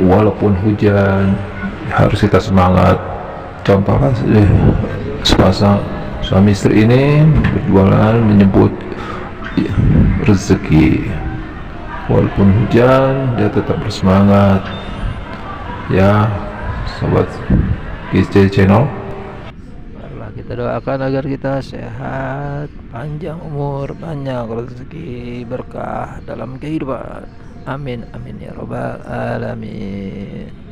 walaupun hujan harus kita semangat. Contohnya sepasang suami istri ini berjualan menyebut rezeki, walaupun hujan dia tetap bersemangat ya sobat GC Channel. Marilah kita doakan agar kita sehat, panjang umur, banyak rezeki, berkah dalam kehidupan. Amin amin ya robbal alamin.